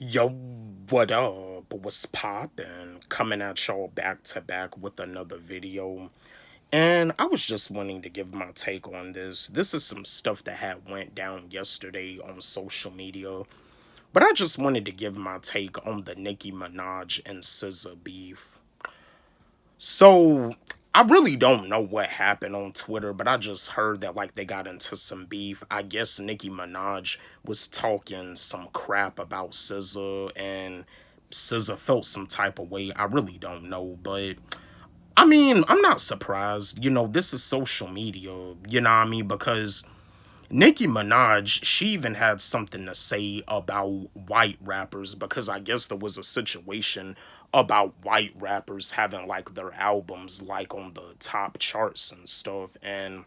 Yo, what up? What's poppin'? Coming at y'all back to back with another video. And I was just wanting to give my take on this. This is some stuff that had went down yesterday on social media. But I just wanted to give my take on the Nicki Minaj and SZA beef. So I really don't know what happened on Twitter, but I just heard that like they got into some beef. I guess Nicki Minaj was talking some crap about SZA and SZA felt some type of way. I really don't know, but I mean, I'm not surprised. This is social media, you know what I mean? Because Nicki Minaj, she even had something to say about white rappers because I guess there was a situation about white rappers having like their albums like on the top charts and stuff. And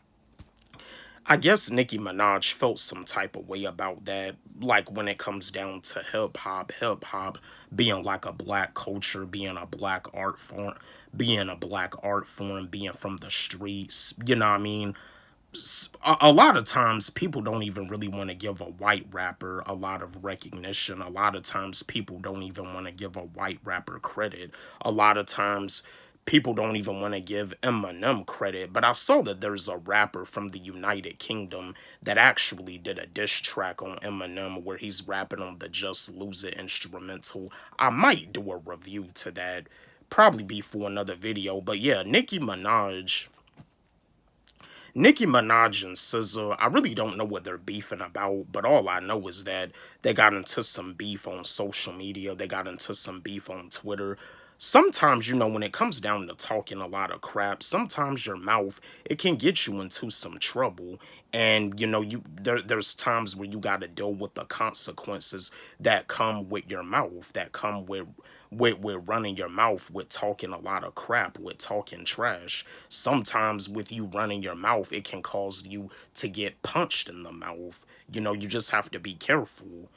I guess Nicki Minaj felt some type of way about that, like when it comes down to hip hop being like a black culture, being a black art form, being from the streets, you know what I mean? A lot of times people don't even really want to give a white rapper a lot of recognition. A lot of times people don't even want to give a white rapper credit. A lot of times people don't even want to give Eminem credit. But I saw that there's a rapper from the United Kingdom that actually did a diss track on Eminem where he's rapping on the Just Lose It instrumental. I might do a review to that, probably be for another video. But yeah, Nicki Minaj and SZA, I really don't know what they're beefing about, but all I know is that they got into some beef on social media. They got into some beef on Twitter. Sometimes, when it comes down to talking a lot of crap, sometimes your mouth, it can get you into some trouble. And, there's times where you got to deal with the consequences that come with your mouth, that come with running your mouth, with talking a lot of crap, with talking trash. Sometimes with you running your mouth, it can cause you to get punched in the mouth. You just have to be careful.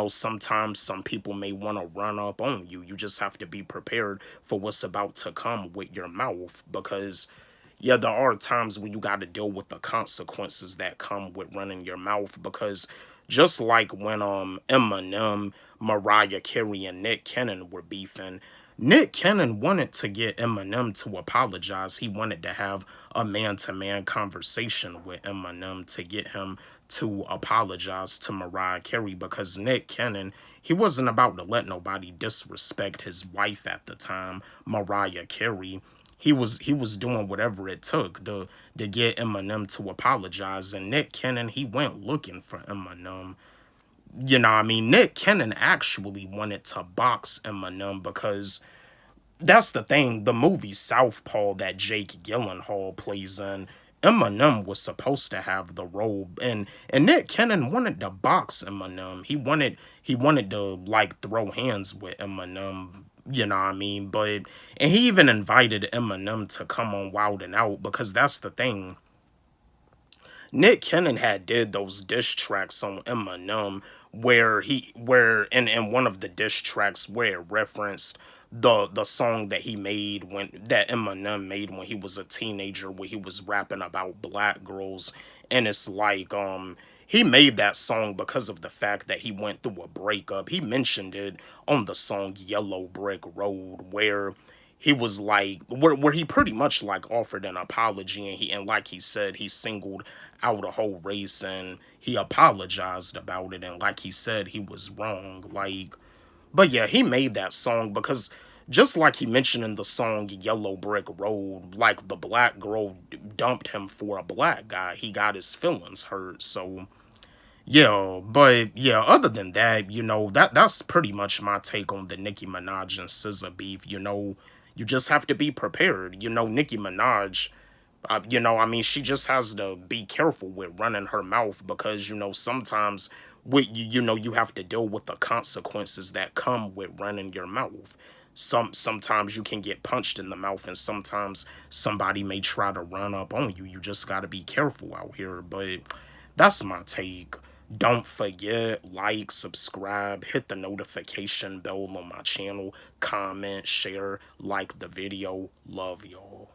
Sometimes some people may want to run up on you. You just have to be prepared for what's about to come with your mouth because, yeah, there are times when you got to deal with the consequences that come with running your mouth because just like when Eminem, Mariah Carey, and Nick Cannon were beefing, Nick Cannon wanted to get Eminem to apologize. He wanted to have a man-to-man conversation with Eminem to get him to apologize to Mariah Carey because Nick Cannon, he wasn't about to let nobody disrespect his wife at the time, Mariah Carey. He was doing whatever it took to get Eminem to apologize, and Nick Cannon, he went looking for Eminem. You know what I mean? Nick Cannon actually wanted to box Eminem because that's the thing. The movie Southpaw that Jake Gyllenhaal plays in, Eminem was supposed to have the role, and Nick Cannon wanted to box Eminem. He wanted to like throw hands with Eminem. You know what I mean? And he even invited Eminem to come on Wild and Out because that's the thing. Nick Cannon had did those diss tracks on Eminem where in one of the diss tracks where it referenced the song that he made when that Eminem made when he was a teenager where he was rapping about black girls, and it's like he made that song because of the fact that he went through a breakup. He mentioned it on the song Yellow Brick Road where he was like where he pretty much like offered an apology, and like he said, he singled out a whole race and he apologized about it, and like he said, he was wrong. But yeah, he made that song because just like he mentioned in the song Yellow Brick Road, like the black girl dumped him for a black guy. He got his feelings hurt. So yeah, but yeah, other than that, that's pretty much my take on the Nicki Minaj and SZA beef. You just have to be prepared. Nicki Minaj, I mean, she just has to be careful with running her mouth because, sometimes you have to deal with the consequences that come with running your mouth. Sometimes you can get punched in the mouth, and sometimes somebody may try to run up on you. You just got to be careful out here. But that's my take. Don't forget, like, subscribe, hit the notification bell on my channel, comment, share, like the video. Love y'all.